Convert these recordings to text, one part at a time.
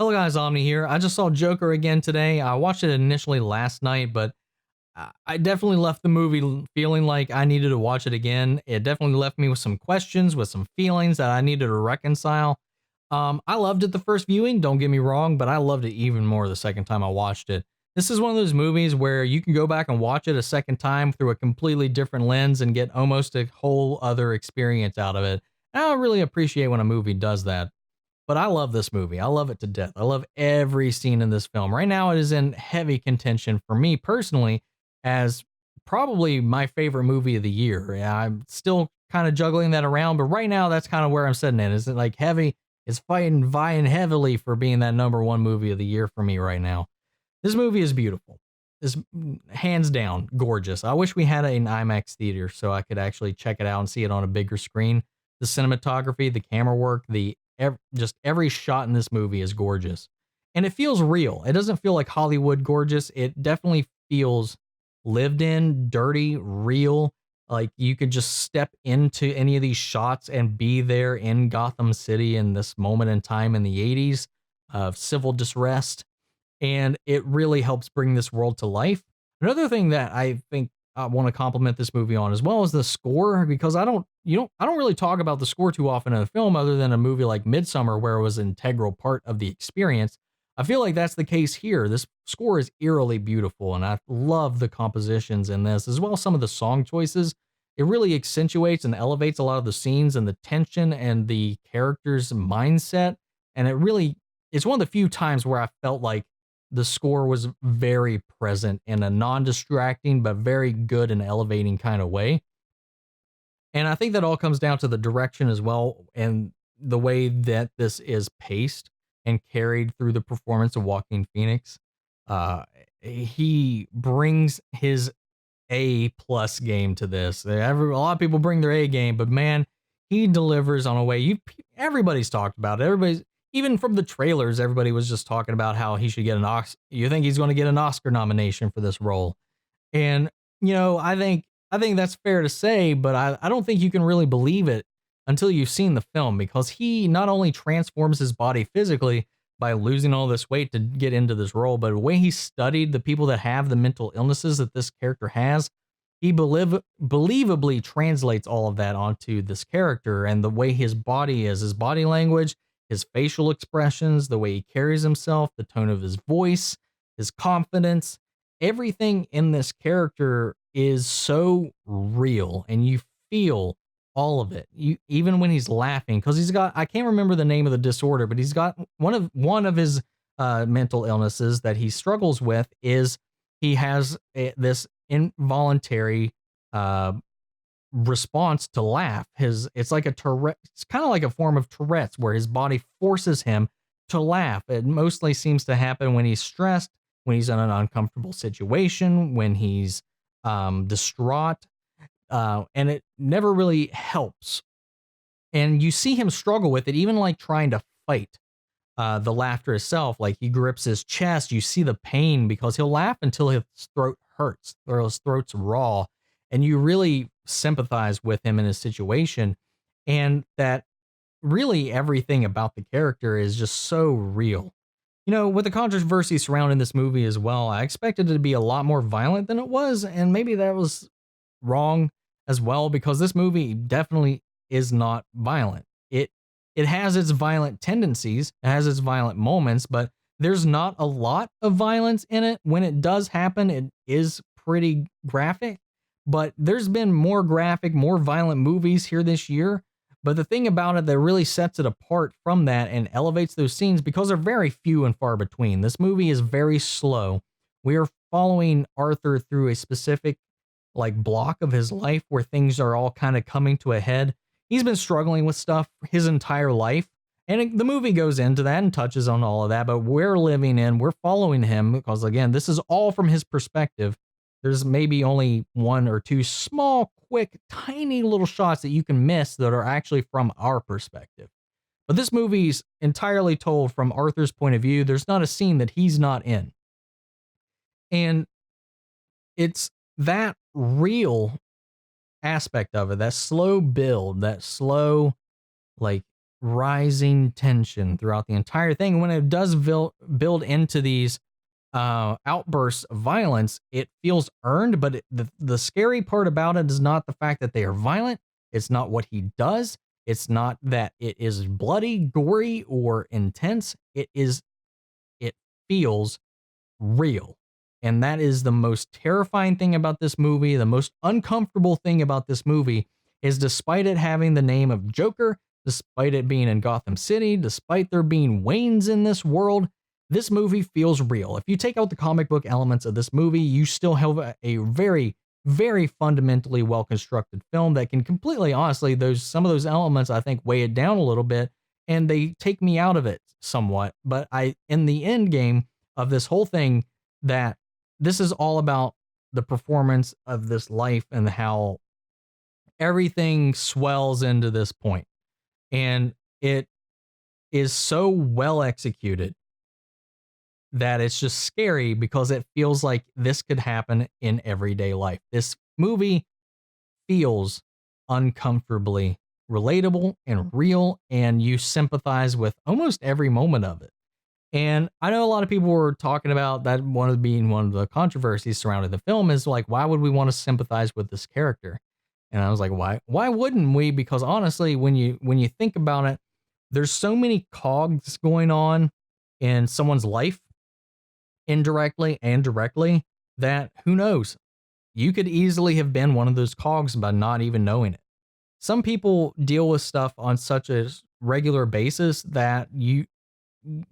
Hello guys, Omni here. I just saw Joker again today. I watched it initially last night, but I definitely left the movie feeling like I needed to watch it again. It definitely left me with some questions, with some feelings that I needed to reconcile. I loved it the first viewing, don't get me wrong, but I loved it even more the second time I watched it. This is one of those movies where you can go back and watch it a second time through a completely different lens and get almost a whole other experience out of it. And I really appreciate when a movie does that. But I love this movie. I love it to death. I love every scene in this film. Right now, it is in heavy contention for me personally as probably my favorite movie of the year. Yeah, I'm still kind of juggling that around, but right now, that's kind of where I'm sitting in. Is it like heavy? Is fighting, vying heavily for being that number one movie of the year for me right now. This movie is beautiful. Is hands down gorgeous. I wish we had an IMAX theater so I could actually check it out and see it on a bigger screen. The cinematography, the camera work, just every shot in this movie is gorgeous. And it feels real. It doesn't feel like Hollywood gorgeous. It definitely feels lived in, dirty, real. Like you could just step into any of these shots and be there in Gotham City in this moment in time in the 80s of civil disrest, and it really helps bring this world to life. Another thing that I think I want to compliment this movie on as well is the score, because I don't really talk about the score too often in a film other than a movie like Midsummer where it was an integral part of the experience. I feel like that's the case here. This score is eerily beautiful, and I love the compositions in this as well as some of the song choices. It really accentuates and elevates a lot of the scenes and the tension and the characters' mindset, and it's one of the few times where I felt like the score was very present in a non-distracting but very good and elevating kind of way. And I think that all comes down to the direction as well and the way that this is paced and carried through the performance of Joaquin Phoenix. Uh, he brings his A plus game to this. A lot of people bring their A game, but man, he delivers on a way everybody's talked about it. Everybody's, even from the trailers, everybody was just talking about how he should get an Oscar. You think he's going to get an Oscar nomination for this role? And I think that's fair to say, but I don't think you can really believe it until you've seen the film, because he not only transforms his body physically by losing all this weight to get into this role, but the way he studied the people that have the mental illnesses that this character has, he believably translates all of that onto this character, and the way his body is, his body language, his facial expressions, the way he carries himself, the tone of his voice, his confidence, everything in this character is so real, and you feel all of it. You even when he's laughing, because he's got, I can't remember the name of the disorder, but he's got one of his mental illnesses that he struggles with is he has this involuntary uh, response to laugh. It's like a Tourette. It's kind of like a form of Tourette's where his body forces him to laugh. It mostly seems to happen when he's stressed, when he's in an uncomfortable situation, when he's distraught, and it never really helps. And you see him struggle with it, even like trying to fight the laughter itself. Like he grips his chest. You see the pain because he'll laugh until his throat hurts or his throat's raw. And you really sympathize with him in his situation. And that really everything about the character is just so real. With the controversy surrounding this movie as well, I expected it to be a lot more violent than it was. And maybe that was wrong as well, because this movie definitely is not violent. It has its violent tendencies, it has its violent moments, but there's not a lot of violence in it. When it does happen, it is pretty graphic, but there's been more graphic, more violent movies here this year. But the thing about it that really sets it apart from that and elevates those scenes, because they're very few and far between. This movie is very slow. We are following Arthur through a specific like block of his life where things are all kind of coming to a head. He's been struggling with stuff his entire life. And the movie goes into that and touches on all of that, but we're following him because, again, this is all from his perspective. There's maybe only one or two small, quick, tiny little shots that you can miss that are actually from our perspective. But this movie's entirely told from Arthur's point of view. There's not a scene that he's not in. And it's that real aspect of it, that slow build, that slow, like rising tension throughout the entire thing. And when it does build into these outbursts of violence, it feels earned. But the scary part about it is not the fact that they are violent. It's not what he does. It's not that it is bloody, gory, or intense. It feels real. And that is the most terrifying thing about this movie. The most uncomfortable thing about this movie is, despite it having the name of Joker, despite it being in Gotham City, despite there being Waynes in this world, this movie feels real. If you take out the comic book elements of this movie, you still have a very, very fundamentally well constructed film that can completely, honestly, those some of those elements I think weigh it down a little bit and they take me out of it somewhat. But in the end game of this whole thing, that this is all about the performance of this life and how everything swells into this point. And it is so well executed that it's just scary because it feels like this could happen in everyday life. This movie feels uncomfortably relatable and real, and you sympathize with almost every moment of it. And I know a lot of people were talking about that, one of being one of the controversies surrounding the film is like, why would we want to sympathize with this character? And I was like, why wouldn't we? Because honestly, when you think about it, there's so many cogs going on in someone's life, indirectly and directly, that who knows? You could easily have been one of those cogs by not even knowing it. Some people deal with stuff on such a regular basis that you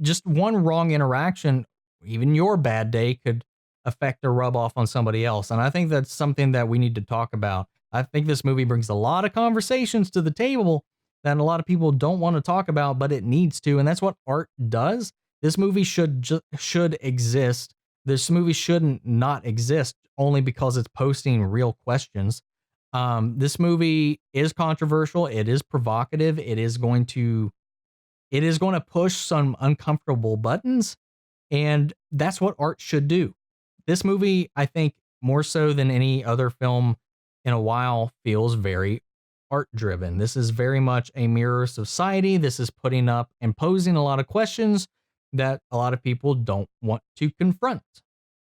just one wrong interaction, even your bad day, could affect or rub off on somebody else. And I think that's something that we need to talk about. I think this movie brings a lot of conversations to the table that a lot of people don't want to talk about, but it needs to. And that's what art does. This movie should exist. This movie shouldn't not exist only because it's posting real questions. This movie is controversial. It is provocative. It is going to push some uncomfortable buttons, and that's what art should do. This movie, I think, more so than any other film in a while, feels very art driven. This is very much a mirror of society. This is putting up and posing a lot of questions that a lot of people don't want to confront.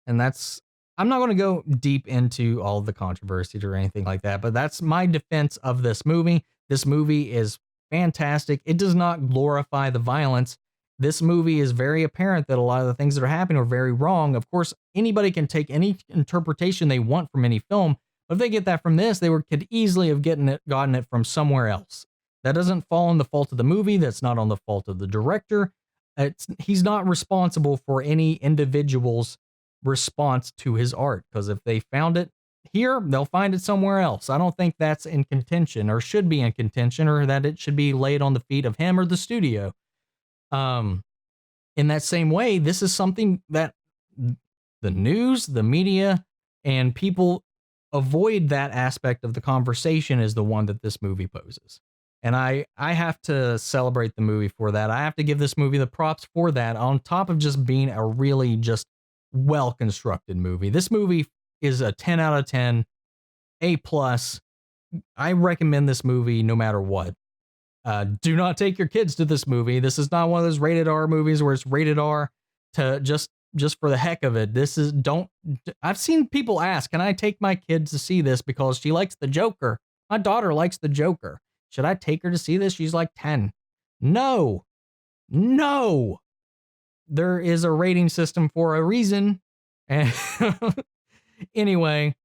And I'm not going to go deep into all the controversies or anything like that, but that's my defense of this movie. This movie is fantastic. It does not glorify the violence. This movie is very apparent that a lot of the things that are happening are very wrong. Of course, anybody can take any interpretation they want from any film, but if they get that from this, could easily have gotten it from somewhere else. That doesn't fall on the fault of the movie. That's not on the fault of the director. He's not responsible for any individual's response to his art, because if they found it here, they'll find it somewhere else. I don't think that's in contention or should be in contention, or that it should be laid on the feet of him or the studio. In that same way, this is something that the news, the media, and people avoid. That aspect of the conversation is the one that this movie poses. And I have to celebrate the movie for that. I have to give this movie the props for that, on top of just being a really just well-constructed movie. This movie is a 10 out of 10, A+. I recommend this movie no matter what. Do not take your kids to this movie. This is not one of those rated R movies where it's rated R to just for the heck of it. I've seen people ask, can I take my kids to see this because she likes the Joker? My daughter likes the Joker. Should I take her to see this? She's like 10. No. There is a rating system for a reason. And anyway,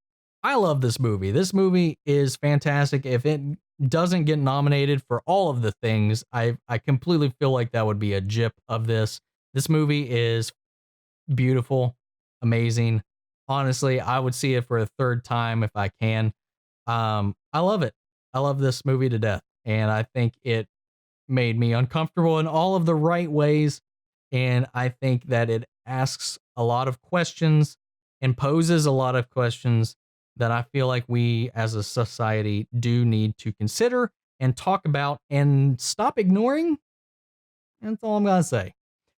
I love this movie. This movie is fantastic. If it doesn't get nominated for all of the things, I completely feel like that would be a gyp of this. This movie is beautiful, amazing. Honestly, I would see it for a third time if I can. I love it. I love this movie to death, and I think it made me uncomfortable in all of the right ways. And I think that it asks a lot of questions and poses a lot of questions that I feel like we as a society do need to consider and talk about and stop ignoring. That's all I'm going to say.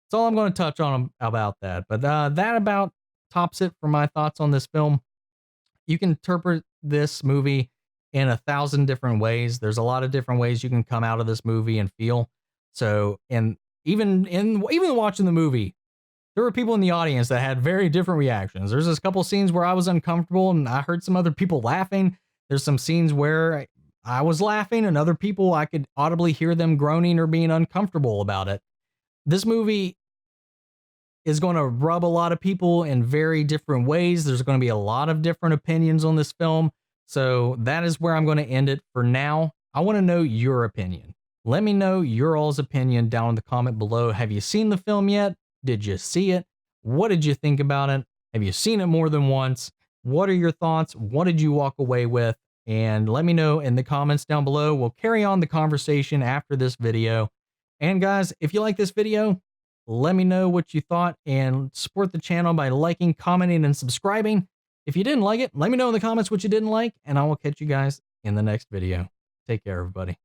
That's all I'm going to touch on about that. But that about tops it for my thoughts on this film. You can interpret this movie in 1,000 different ways. There's a lot of different ways you can come out of this movie and feel. So, and even watching the movie, there were people in the audience that had very different reactions. There's this couple scenes where I was uncomfortable and I heard some other people laughing. There's some scenes where I was laughing and other people I could audibly hear them groaning or being uncomfortable about it. This movie is going to rub a lot of people in very different ways. There's going to be a lot of different opinions on this film. So that is where I'm going to end it for now. I want to know your opinion. Let me know your all's opinion down in the comment below. Have you seen the film yet? Did you see it? What did you think about it? Have you seen it more than once? What are your thoughts? What did you walk away with? And let me know in the comments down below. We'll carry on the conversation after this video. And guys, if you like this video, let me know what you thought and support the channel by liking, commenting, and subscribing. If you didn't like it, let me know in the comments what you didn't like, and I will catch you guys in the next video. Take care, everybody.